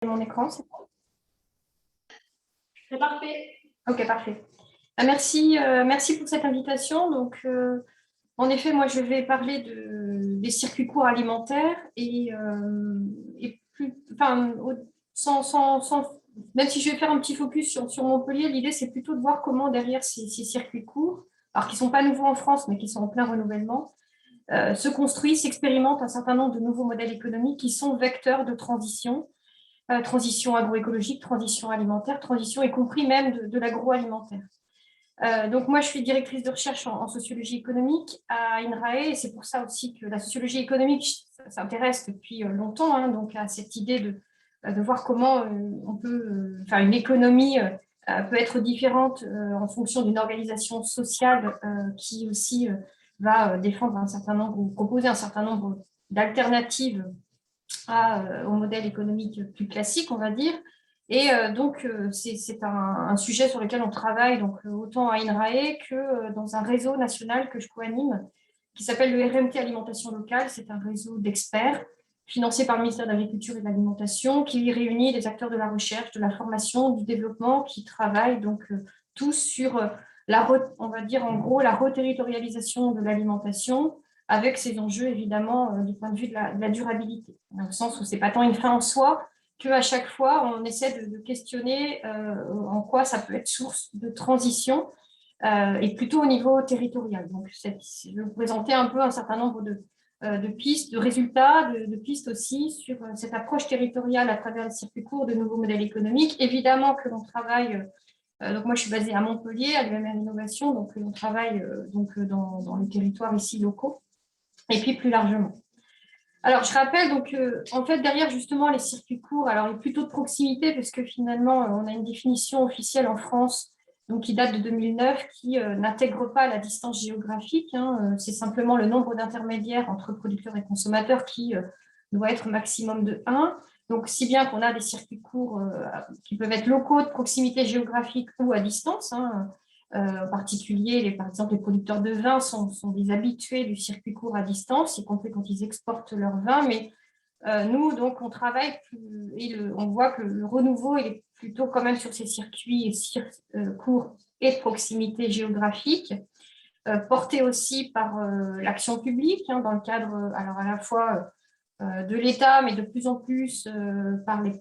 Mon écran, C'est parfait. Ok, parfait. Merci pour cette invitation. Donc, en effet, moi, je vais parler des circuits courts alimentaires et plus, enfin, même si je vais faire un petit focus sur Montpellier, l'idée, c'est plutôt de voir comment derrière ces circuits courts, alors qui ne sont pas nouveaux en France, mais qui sont en plein renouvellement, se construisent, s'expérimentent un certain nombre de nouveaux modèles économiques qui sont vecteurs de transition transition agroécologique, transition alimentaire, transition y compris même de l'agroalimentaire. Donc moi, je suis directrice de recherche en sociologie économique à INRAE et c'est pour ça aussi que la sociologie économique s'intéresse depuis longtemps donc à cette idée de voir comment on peut, enfin une économie peut être différente en fonction d'une organisation sociale qui aussi va défendre un certain nombre ou proposer un certain nombre d'alternatives au modèle économique plus classique, on va dire. Et donc, c'est un sujet sur lequel on travaille donc, autant à INRAE que dans un réseau national que je co-anime, qui s'appelle le RMT Alimentation Locale. C'est un réseau d'experts financé par le ministère de l'Agriculture et de l'Alimentation, qui réunit les acteurs de la recherche, de la formation, du développement, qui travaillent donc tous sur on va dire en gros la reterritorialisation de l'alimentation, avec ces enjeux évidemment du point de vue de la durabilité, dans le sens où c'est pas tant une fin en soi qu'à chaque fois on essaie de questionner en quoi ça peut être source de transition et plutôt au niveau territorial. Donc je vais vous présenter un peu un certain nombre de pistes, de résultats, de pistes aussi sur cette approche territoriale à travers les circuits courts de nouveaux modèles économiques. Évidemment que l'on travaille donc moi, je suis basée à Montpellier, à l'UMR Innovation, donc on travaille dans les territoires ici locaux, et puis plus largement. Alors, je rappelle, donc, en fait, derrière justement les circuits courts, alors il y a plutôt de proximité, parce que finalement, on a une définition officielle en France donc, qui date de 2009, qui n'intègre pas la distance géographique. C'est simplement le nombre d'intermédiaires entre producteurs et consommateurs qui doit être maximum de 1. Donc, si bien qu'on a des circuits courts qui peuvent être locaux, de proximité géographique ou à distance. En particulier, par exemple, les producteurs de vin sont des habitués du circuit court à distance, y compris quand ils exportent leur vin. Mais nous, donc, on travaille on voit que le renouveau il est plutôt quand même sur ces circuits courts et de proximité géographique, portés aussi par l'action publique, dans le cadre, alors à la fois de l'État, mais de plus en plus par les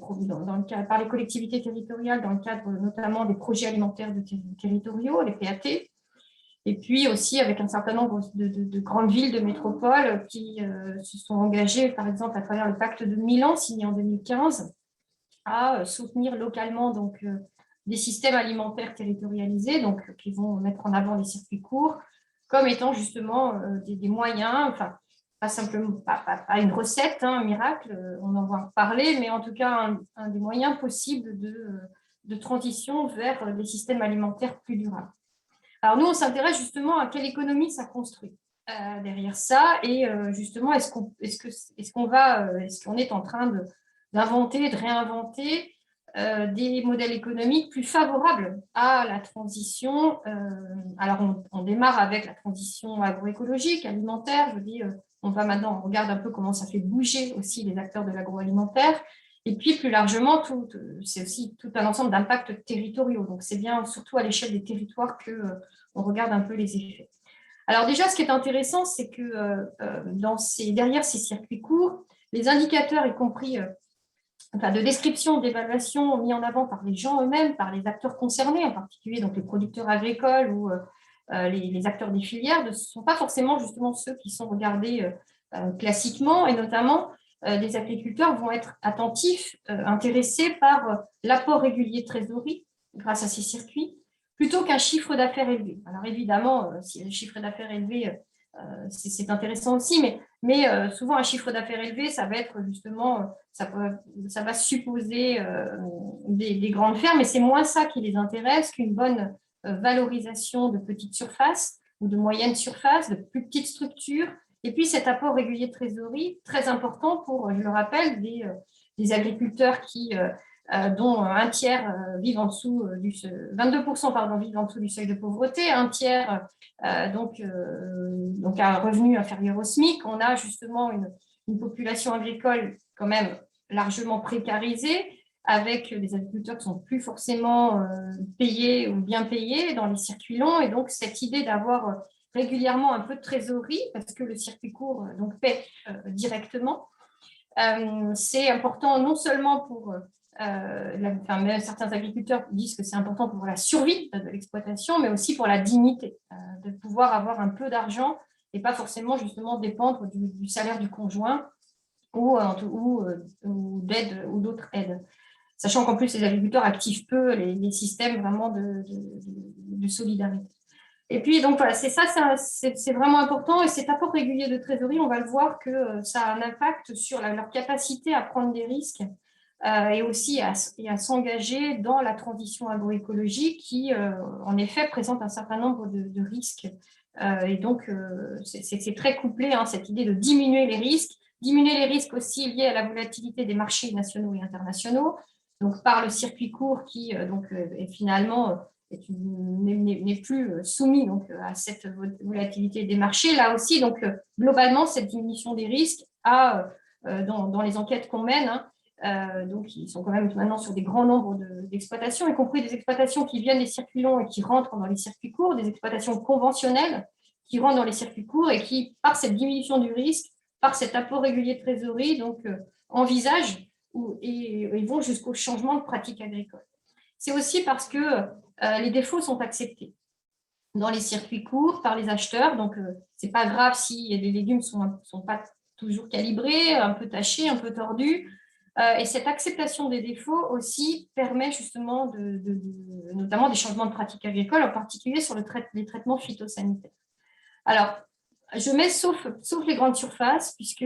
collectivités territoriales, dans le cadre notamment des projets alimentaires territoriaux, les PAT, et puis aussi avec un certain nombre de grandes villes, de métropoles qui se sont engagées, par exemple, à travers le pacte de Milan, signé en 2015, à soutenir localement donc, des systèmes alimentaires territorialisés, donc, qui vont mettre en avant les circuits courts, comme étant justement des moyens, enfin, pas simplement pas une recette, un miracle, on en va en parler, mais en tout cas un des moyens possibles de transition vers des systèmes alimentaires plus durables. Alors nous, on s'intéresse justement à quelle économie ça construit derrière ça, et justement, est-ce qu'on est en train d'inventer, de réinventer des modèles économiques plus favorables à la transition. Alors, on démarre avec la transition agroécologique, alimentaire. Je dis, on regarde un peu comment ça fait bouger aussi les acteurs de l'agroalimentaire. Et puis, plus largement, c'est aussi tout un ensemble d'impacts territoriaux. Donc, c'est bien surtout à l'échelle des territoires qu'on regarde un peu les effets. Alors déjà, ce qui est intéressant, c'est que derrière ces circuits courts, les indicateurs, y compris de description, d'évaluation mis en avant par les gens eux-mêmes, par les acteurs concernés, en particulier donc les producteurs agricoles ou les acteurs des filières, ne sont pas forcément justement ceux qui sont regardés classiquement, et notamment les agriculteurs vont être attentifs, intéressés par l'apport régulier de trésorerie grâce à ces circuits, plutôt qu'un chiffre d'affaires élevé. Alors évidemment, si le chiffre d'affaires élevé, c'est intéressant aussi, mais souvent un chiffre d'affaires élevé, ça va être justement, ça va supposer des grandes fermes, et c'est moins ça qui les intéresse qu'une bonne valorisation de petites surfaces ou de moyennes surfaces, de plus petites structures, et puis cet apport régulier de trésorerie, très important pour, je le rappelle, des agriculteurs dont un tiers vivent en dessous 22% vivent en dessous du seuil de pauvreté, un tiers donc à un revenu inférieur au SMIC. On a justement une population agricole quand même largement précarisée, avec des agriculteurs qui ne sont plus forcément payés ou bien payés dans les circuits longs. Et donc, cette idée d'avoir régulièrement un peu de trésorerie, parce que le circuit court donc, paie directement, c'est important non seulement pour, même certains agriculteurs disent que c'est important pour la survie de l'exploitation, mais aussi pour la dignité, de pouvoir avoir un peu d'argent et pas forcément justement dépendre du salaire du conjoint ou d'aide ou d'autres aides. Sachant qu'en plus, les agriculteurs activent peu les systèmes vraiment de solidarité. Et puis, donc voilà, c'est ça, c'est vraiment important. Et cet apport régulier de trésorerie, on va le voir que ça a un impact sur leur capacité à prendre des risques et aussi à s'engager dans la transition agroécologique qui, en effet, présente un certain nombre de risques. Et donc, c'est très couplé, hein, cette idée de diminuer les risques aussi liés à la volatilité des marchés nationaux et internationaux, donc par le circuit court qui est finalement n'est plus soumis donc, à cette volatilité des marchés. Là aussi, donc, globalement, cette diminution des risques dans les enquêtes qu'on mène, hein, donc ils sont quand même maintenant sur des grands nombres d'exploitations, y compris des exploitations qui viennent des circuits longs et qui rentrent dans les circuits courts, des exploitations conventionnelles qui rentrent dans les circuits courts et qui, par cette diminution du risque, par cet apport régulier de trésorerie, donc envisagent et vont jusqu'au changement de pratique agricole. C'est aussi parce que les défauts sont acceptés dans les circuits courts par les acheteurs. Donc, ce n'est pas grave si les légumes ne sont pas toujours calibrés, un peu tachés, un peu tordus. Et cette acceptation des défauts aussi permet justement notamment des changements de pratiques agricoles, en particulier sur les traitements phytosanitaires. Alors, je mets sauf les grandes surfaces, puisque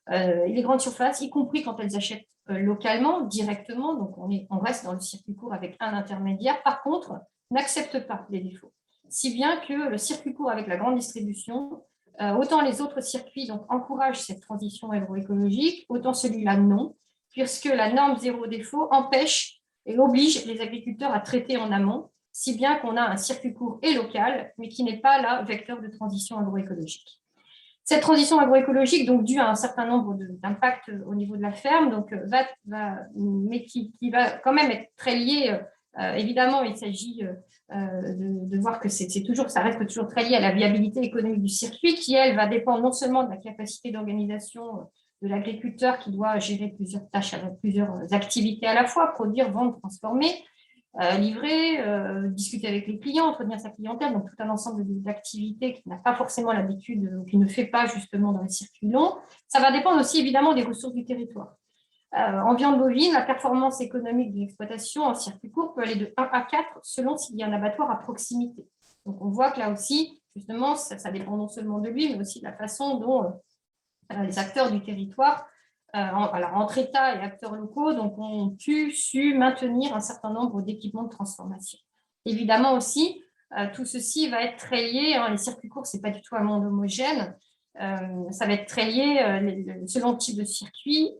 les grandes surfaces, y compris quand elles achètent localement, directement, donc on reste dans le circuit court avec un intermédiaire, par contre, n'acceptent pas les défauts. Si bien que le circuit court avec la grande distribution, autant les autres circuits donc, encouragent cette transition agroécologique, autant celui-là non, puisque la norme zéro défaut empêche et oblige les agriculteurs à traiter en amont, si bien qu'on a un circuit court et local, mais qui n'est pas là vecteur de transition agroécologique. Cette transition agroécologique, donc due à un certain nombre d'impacts au niveau de la ferme, donc, mais qui va quand même être très liée. Évidemment, il s'agit de voir que ça reste toujours très lié à la viabilité économique du circuit, qui, elle, va dépendre non seulement de la capacité d'organisation de l'agriculteur qui doit gérer plusieurs tâches, plusieurs activités à la fois, produire, vendre, transformer, livrer, discuter avec les clients, entretenir sa clientèle, donc tout un ensemble d'activités qu'il n'a pas forcément l'habitude ou qu'il ne fait pas justement dans les circuits longs. Ça va dépendre aussi évidemment des ressources du territoire. En viande bovine, la performance économique d'une exploitation en circuit court peut aller de 1 à 4 selon s'il y a un abattoir à proximité. Donc on voit que là aussi, justement, ça dépend non seulement de lui, mais aussi de la façon dont les acteurs du territoire, alors entre État et acteurs locaux, donc ont su maintenir un certain nombre d'équipements de transformation. Évidemment aussi, tout ceci va être très lié, hein, les circuits courts, ce n'est pas du tout un monde homogène, ça va être très lié, selon le type de circuit,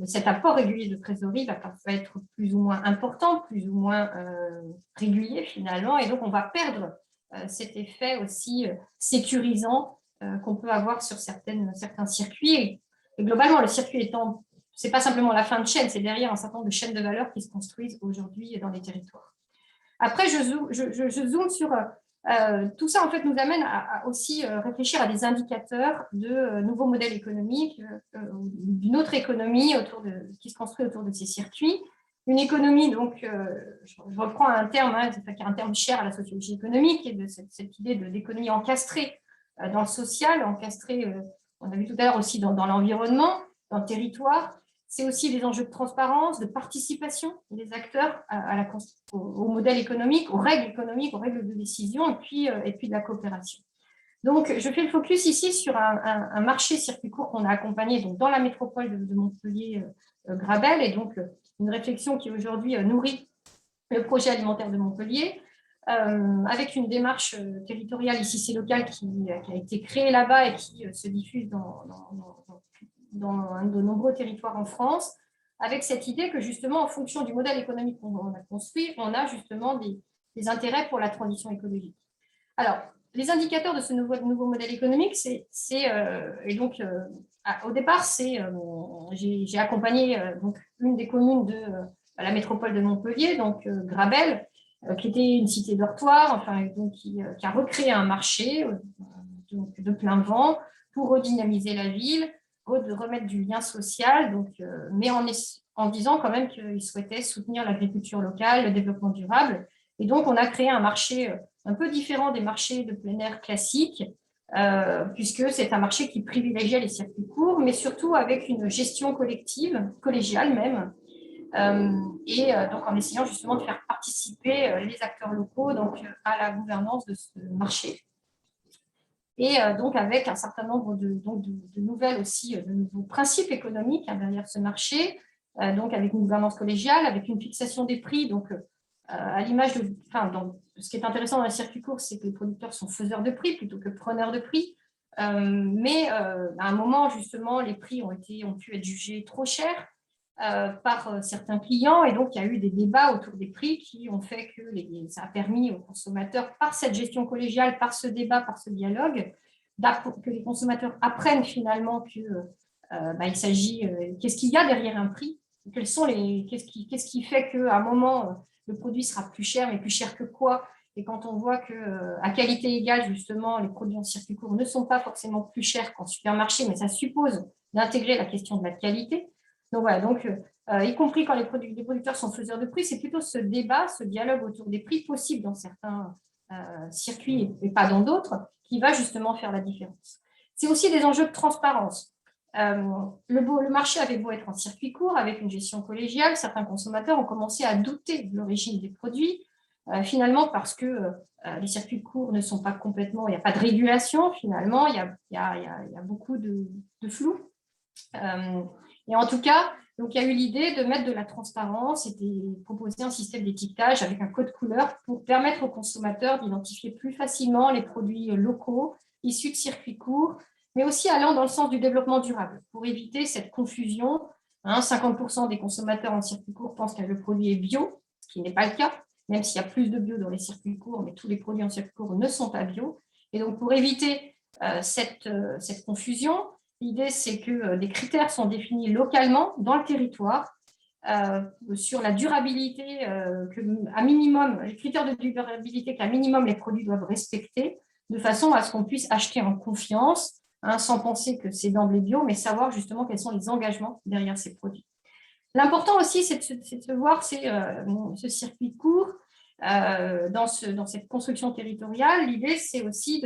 cet apport régulier de trésorerie va être plus ou moins important, plus ou moins régulier finalement, et donc on va perdre cet effet aussi sécurisant qu'on peut avoir sur certains circuits. Et globalement, le circuit étant, ce n'est pas simplement la fin de chaîne, c'est derrière un certain nombre de chaînes de valeur qui se construisent aujourd'hui dans les territoires. Après, je zoome sur tout ça, en fait, nous amène à aussi réfléchir à des indicateurs de nouveaux modèles économiques, d'une autre économie qui se construit autour de ces circuits. Une économie, donc, je reprends un terme, hein, qui est un terme cher à la sociologie économique, et de cette idée d'économie encastrée dans le social, encastrée, on a vu tout à l'heure aussi dans l'environnement, dans le territoire. C'est aussi des enjeux de transparence, de participation des acteurs au modèle économique, aux règles de décision et puis de la coopération. Donc, je fais le focus ici sur un marché circuit court qu'on a accompagné donc, dans la métropole de Montpellier-Grabel, et donc une réflexion qui aujourd'hui nourrit le projet alimentaire de Montpellier, avec une démarche territoriale, ici c'est local, qui a été créée là-bas et qui se diffuse dans de nombreux territoires en France, avec cette idée que justement, en fonction du modèle économique qu'on a construit, on a justement des intérêts pour la transition écologique. Alors, les indicateurs de ce nouveau modèle économique, et donc Au départ, j'ai accompagné donc, une des communes de la métropole de Montpellier, donc Grabel, qui était une cité dortoir, enfin, donc, qui a recréé un marché donc, de plein vent pour redynamiser la ville, de remettre du lien social, donc, mais en disant quand même qu'ils souhaitaient soutenir l'agriculture locale, le développement durable. Et donc, on a créé un marché un peu différent des marchés de plein air classiques, puisque c'est un marché qui privilégiait les circuits courts, mais surtout avec une gestion collective, collégiale même, donc en essayant justement de faire participer les acteurs locaux donc, à la gouvernance de ce marché. Et donc avec un certain nombre de nouvelles aussi, de nouveaux principes économiques derrière ce marché, donc avec une gouvernance collégiale, avec une fixation des prix, donc à l'image de, enfin, ce qui est intéressant dans les circuits courts, c'est que les producteurs sont faiseurs de prix plutôt que preneurs de prix. Mais à un moment, justement, les prix ont pu être jugés trop chers par certains clients. Et donc, il y a eu des débats autour des prix qui ont fait que ça a permis aux consommateurs, par cette gestion collégiale, par ce débat, par ce dialogue, que les consommateurs apprennent finalement il s'agit, qu'est-ce qu'il y a derrière un prix, qu'est-ce qui fait qu'à un moment, le produit sera plus cher, mais plus cher que quoi? Et quand on voit qu'à qualité égale, justement, les produits en circuit court ne sont pas forcément plus chers qu'en supermarché, mais ça suppose d'intégrer la question de la qualité. Donc voilà, y compris quand les producteurs sont faiseurs de prix, c'est plutôt ce débat, ce dialogue autour des prix possibles dans certains circuits et pas dans d'autres, qui va justement faire la différence. C'est aussi des enjeux de transparence. Le marché avait beau être en circuit court, avec une gestion collégiale, certains consommateurs ont commencé à douter de l'origine des produits, finalement parce que les circuits courts ne sont pas complètement, il n'y a pas de régulation finalement, il y a beaucoup de flou. Et en tout cas, donc, il y a eu l'idée de mettre de la transparence et de proposer un système d'étiquetage avec un code couleur pour permettre aux consommateurs d'identifier plus facilement les produits locaux issus de circuits courts, mais aussi allant dans le sens du développement durable pour éviter cette confusion. 50% des consommateurs en circuit court pensent que le produit est bio, ce qui n'est pas le cas, même s'il y a plus de bio dans les circuits courts, mais tous les produits en circuit court ne sont pas bio. Et donc, pour éviter cette confusion, l'idée, c'est que des critères sont définis localement dans le territoire sur la durabilité, à minimum, les critères de durabilité qu'à minimum les produits doivent respecter, de façon à ce qu'on puisse acheter en confiance, sans penser que c'est d'emblée bio, mais savoir justement quels sont les engagements derrière ces produits. L'important aussi, c'est de voir ce circuit court dans cette construction territoriale. L'idée, c'est aussi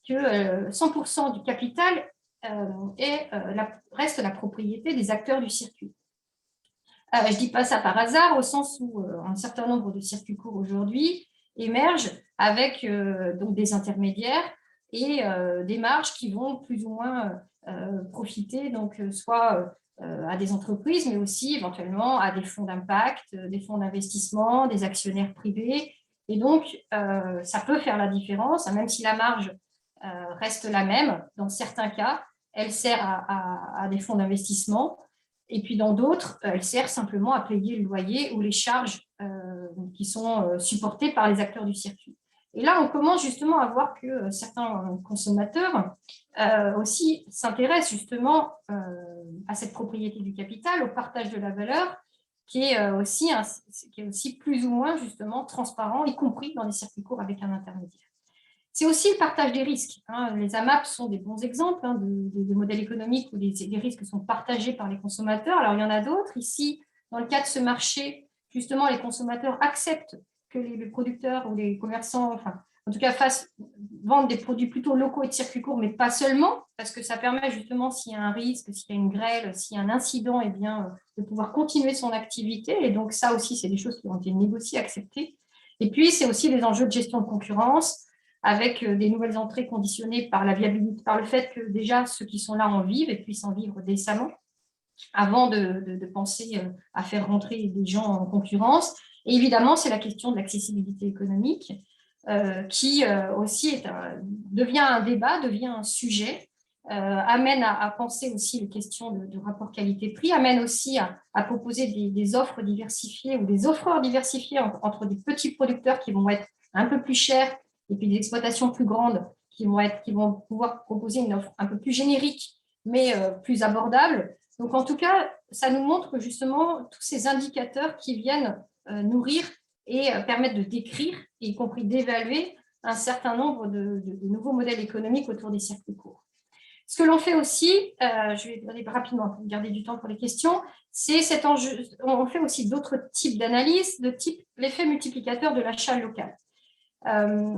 que 100% du capital reste la propriété des acteurs du circuit. Je ne dis pas ça par hasard, au sens où un certain nombre de circuits courts aujourd'hui émergent avec donc des intermédiaires et des marges qui vont plus ou moins profiter, donc soit à des entreprises, mais aussi éventuellement à des fonds d'impact, des fonds d'investissement, des actionnaires privés. Et donc, ça peut faire la différence, même si la marge reste la même. Dans certains cas, elle sert à des fonds d'investissement. Et puis dans d'autres, elle sert simplement à payer le loyer ou les charges qui sont supportées par les acteurs du circuit. Et là, on commence justement à voir que certains consommateurs aussi s'intéressent justement à cette propriété du capital, au partage de la valeur, qui est aussi plus ou moins justement transparent, y compris dans les circuits courts avec un intermédiaire. C'est aussi le partage des risques. Les AMAP sont des bons exemples de modèles économiques où les risques sont partagés par les consommateurs. Alors, il y en a d'autres. Ici, dans le cas de ce marché, justement, les consommateurs acceptent que les producteurs ou les commerçants, en tout cas, vendent des produits plutôt locaux et de circuit court, mais pas seulement, parce que ça permet justement, s'il y a un risque, s'il y a une grêle, s'il y a un incident, eh bien, de pouvoir continuer son activité. Et donc, ça aussi, c'est des choses qui ont été négociées, acceptées. Et puis, c'est aussi des enjeux de gestion de concurrence, avec des nouvelles entrées conditionnées par la viabilité, par le fait que déjà ceux qui sont là en vivent et puissent en vivre décemment, avant de penser à faire rentrer des gens en concurrence. Et évidemment, c'est la question de l'accessibilité économique qui aussi devient un débat, devient un sujet, amène à penser aussi les questions de rapport qualité-prix, amène aussi à proposer des offres diversifiées ou des offreurs diversifiés entre des petits producteurs qui vont être un peu plus chers et puis des exploitations plus grandes qui vont pouvoir proposer une offre un peu plus générique, mais plus abordable. Donc, en tout cas, ça nous montre justement tous ces indicateurs qui viennent nourrir et permettre de décrire, y compris d'évaluer, un certain nombre de nouveaux modèles économiques autour des circuits courts. Ce que l'on fait aussi, je vais aller rapidement pour garder du temps pour les questions, c'est cet enjeu. On fait aussi d'autres types d'analyses, de type l'effet multiplicateur de l'achat local.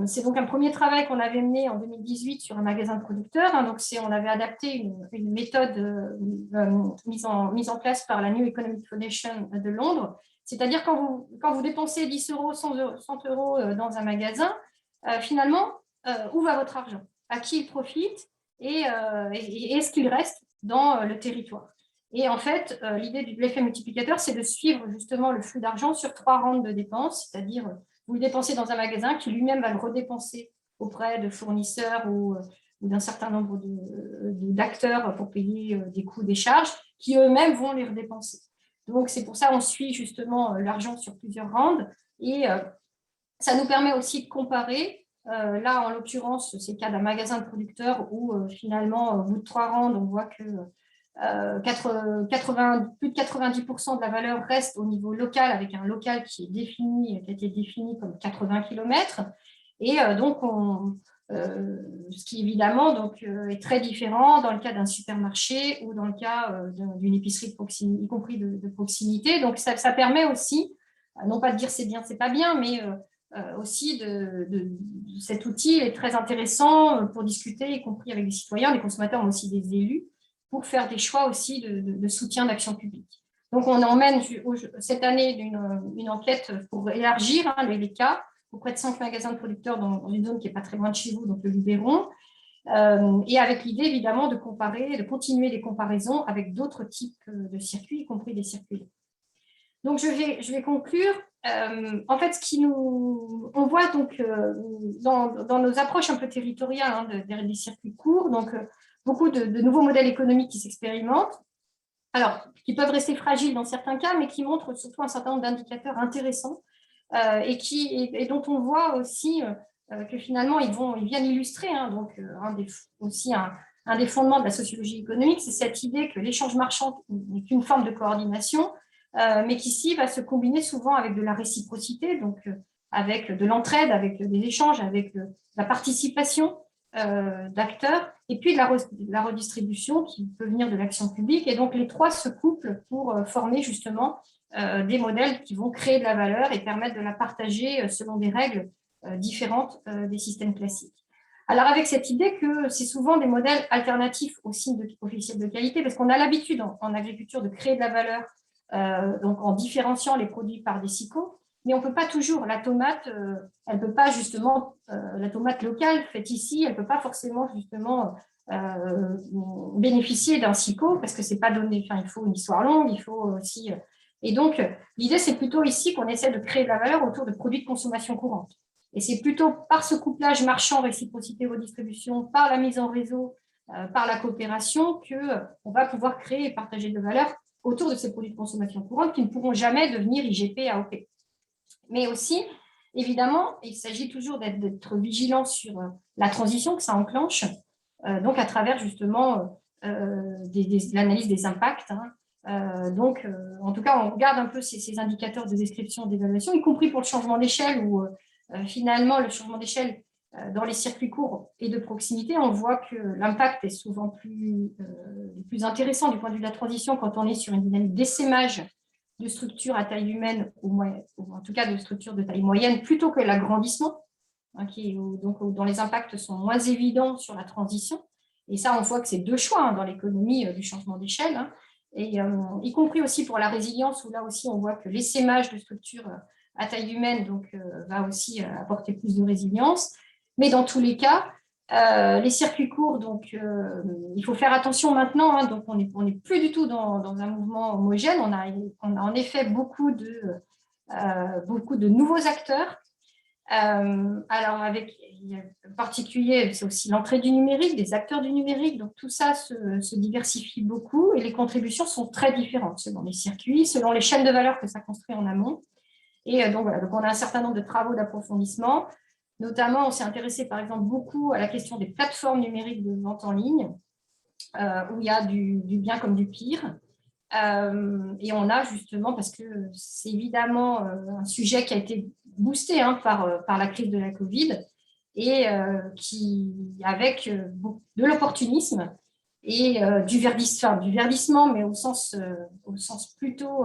C'est donc un premier travail qu'on avait mené en 2018 sur un magasin de producteurs. Hein, donc on avait adapté une méthode mise en place par la New Economic Foundation de Londres. C'est-à-dire quand vous dépensez 10 euros, 100 euros dans un magasin, finalement, où va votre argent? À qui il profite? Et est-ce qu'il reste dans le territoire? Et en fait, l'idée de l'effet multiplicateur, c'est de suivre justement le flux d'argent sur 3 rangs de dépenses, c'est-à-dire vous le dépensez dans un magasin qui lui-même va le redépenser auprès de fournisseurs ou d'un certain nombre d'acteurs pour payer des coûts, des charges, qui eux-mêmes vont les redépenser. Donc, c'est pour ça qu'on suit justement l'argent sur plusieurs rangs et ça nous permet aussi de comparer. Là, en l'occurrence, c'est le cas d'un magasin de producteurs où finalement, au bout de 3 rangs, on voit que plus de 90% de la valeur reste au niveau local, avec un local qui a été défini comme 80 km. Et donc, ce qui évidemment est très différent dans le cas d'un supermarché ou dans le cas d'une épicerie de proximité, y compris de proximité. Donc, ça permet aussi, non pas de dire c'est bien, c'est pas bien, mais aussi cet outil est très intéressant pour discuter, y compris avec des citoyens, des consommateurs, mais aussi des élus, pour faire des choix aussi de soutien d'action publique. Donc, on emmène cette année une enquête pour élargir les cas auprès de 5 magasins de producteurs dans une zone qui n'est pas très loin de chez vous, donc le Luberon, et avec l'idée évidemment de comparer, de continuer les comparaisons avec d'autres types de circuits, y compris des circuits. Donc, je vais conclure. En fait, on voit donc dans nos approches un peu territoriales des circuits courts, donc beaucoup de nouveaux modèles économiques qui s'expérimentent, alors qui peuvent rester fragiles dans certains cas, mais qui montrent surtout un certain nombre d'indicateurs intéressants et dont on voit aussi que finalement ils viennent illustrer. Donc aussi un des fondements de la sociologie économique, c'est cette idée que l'échange marchand est une forme de coordination, mais qui ici va se combiner souvent avec de la réciprocité, donc avec de l'entraide, avec des échanges, avec la participation d'acteurs, et puis de la redistribution qui peut venir de l'action publique. Et donc les trois se couplent pour former justement des modèles qui vont créer de la valeur et permettre de la partager selon des règles différentes des systèmes classiques. Alors avec cette idée que c'est souvent des modèles alternatifs aux signes officiels de qualité, parce qu'on a l'habitude en agriculture de créer de la valeur donc en différenciant les produits par des SICO, mais on ne peut pas toujours. La tomate, elle peut pas justement, la tomate locale faite ici, elle ne peut pas forcément justement bénéficier d'un SICO parce que c'est pas donné. Enfin, il faut une histoire longue, il faut aussi. Et donc, l'idée, c'est plutôt ici qu'on essaie de créer de la valeur autour de produits de consommation courante. Et c'est plutôt par ce couplage marchand, réciprocité, redistribution, par la mise en réseau, par la coopération, qu'on va pouvoir créer et partager de la valeur autour de ces produits de consommation courante qui ne pourront jamais devenir IGP, AOP. Mais aussi, évidemment, il s'agit toujours d'être vigilant sur la transition que ça enclenche, donc à travers justement l'analyse des impacts. Donc, en tout cas, on regarde un peu ces indicateurs de description, d'évaluation, y compris pour le changement d'échelle, où finalement, le changement d'échelle dans les circuits courts et de proximité, on voit que l'impact est souvent plus intéressant du point de vue de la transition quand on est sur une dynamique d'essaimage de structures à taille humaine, ou en tout cas de structures de taille moyenne, plutôt que l'agrandissement, dont les impacts sont moins évidents sur la transition. Et ça, on voit que c'est deux choix dans l'économie du changement d'échelle, et y compris aussi pour la résilience, où là aussi, on voit que l'essaimage de structures à taille humaine va aussi apporter plus de résilience. Mais dans tous les cas, les circuits courts, il faut faire attention maintenant. Donc, on n'est plus du tout dans un mouvement homogène. On a en effet beaucoup de nouveaux acteurs. Alors, en particulier, c'est aussi l'entrée du numérique, des acteurs du numérique. Donc, tout ça se diversifie beaucoup et les contributions sont très différentes selon les circuits, selon les chaînes de valeur que ça construit en amont. Et donc, voilà, donc on a un certain nombre de travaux d'approfondissement. Notamment, on s'est intéressé, par exemple, beaucoup à la question des plateformes numériques de vente en ligne. où il y a du bien comme du pire. Et on a justement, parce que c'est évidemment un sujet qui a été boosté par la crise de la Covid, et qui, avec de l'opportunisme et du verdissement, mais au sens plutôt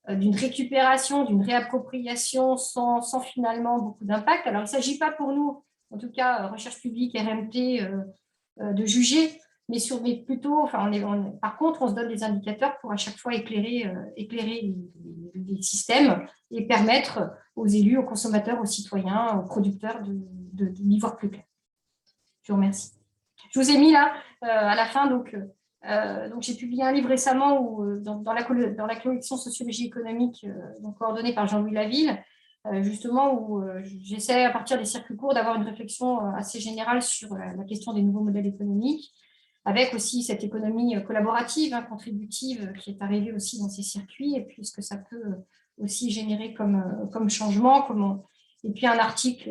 d'une récupération, d'une réappropriation sans finalement beaucoup d'impact. Alors, il ne s'agit pas pour nous, en tout cas, recherche publique, RMT, de juger, mais plutôt, enfin, par contre, on se donne des indicateurs pour à chaque fois éclairer les systèmes et permettre aux élus, aux consommateurs, aux citoyens, aux producteurs d'y voir plus clair. Je vous remercie. Je vous ai mis là, à la fin, donc j'ai publié un livre récemment dans la collection Sociologie économique, donc coordonnée par Jean-Louis Laville, justement où j'essaie, à partir des circuits courts, d'avoir une réflexion assez générale sur la question des nouveaux modèles économiques, avec aussi cette économie collaborative, contributive, qui est arrivée aussi dans ces circuits, et puis ce que ça peut aussi générer comme changement, et puis un article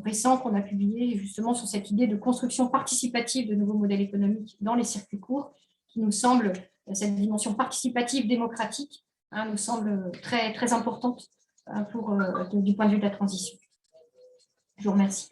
récent qu'on a publié justement sur cette idée de construction participative de nouveaux modèles économiques dans les circuits courts, qui nous semble, cette dimension participative démocratique, nous semble très, très importante du point de vue de la transition. Je vous remercie.